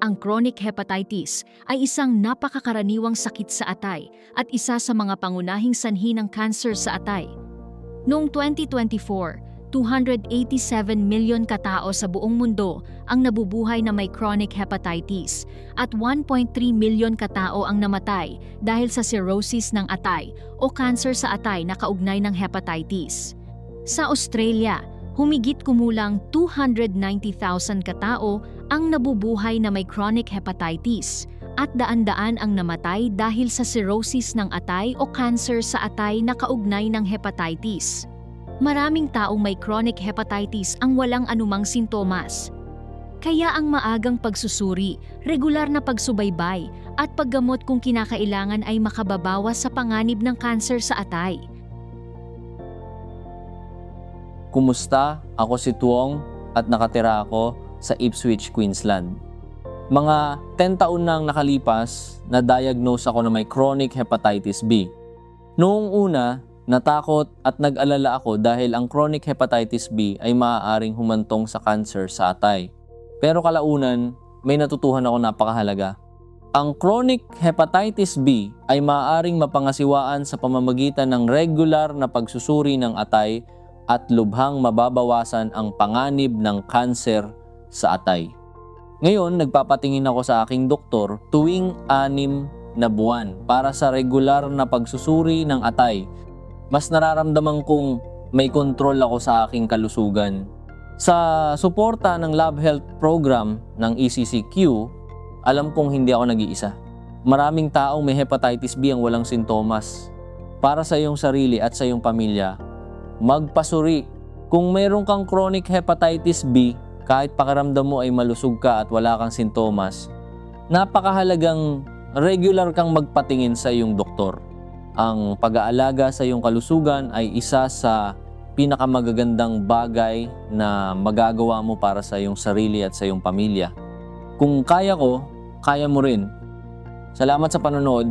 Ang chronic hepatitis ay isang napakakaraniwang sakit sa atay at isa sa mga pangunahing sanhi ng cancer sa atay. Noong 2024, 287 milyon katao sa buong mundo ang nabubuhay na may chronic hepatitis at 1.3 milyon katao ang namatay dahil sa cirrhosis ng atay o cancer sa atay na kaugnay ng hepatitis. Sa Australia, humigit kumulang 290,000 katao ang nabubuhay na may chronic hepatitis at daan-daan ang namatay dahil sa cirrhosis ng atay o cancer sa atay na kaugnay ng hepatitis. Maraming taong may chronic hepatitis ang walang anumang sintomas. Kaya ang maagang pagsusuri, regular na pagsubaybay at paggamot kung kinakailangan ay makababawas sa panganib ng cancer sa atay. Kumusta? Ako si Tuong at nakatira ako sa Ipswich, Queensland. Mga 10 taon nang nakalipas, na-diagnose ako na may chronic hepatitis B. Noong una, natakot at nag-alala ako dahil ang chronic hepatitis B ay maaaring humantong sa cancer sa atay. Pero kalaunan, may natutuhan ako napakahalaga. Ang chronic hepatitis B ay maaaring mapangasiwaan sa pamamagitan ng regular na pagsusuri ng atay at lubhang mababawasan ang panganib ng cancer sa atay. Ngayon, nagpapatingin ako sa aking doktor tuwing 6 na buwan para sa regular na pagsusuri ng atay. Mas nararamdaman kong may kontrol ako sa aking kalusugan. Sa suporta ng Love Health Program ng ECCQ, alam kong hindi ako nag-iisa. Maraming taong may hepatitis B ang walang sintomas. Para sa iyong sarili at sa iyong pamilya, magpasuri. Kung mayroon kang chronic hepatitis B, kahit pakiramdam mo ay malusog ka at wala kang sintomas, napakahalagang regular kang magpatingin sa iyong doktor. Ang pag-aalaga sa iyong kalusugan ay isa sa pinakamagagandang bagay na magagawa mo para sa iyong sarili at sa iyong pamilya. Kung kaya ko, kaya mo rin. Salamat sa panonood.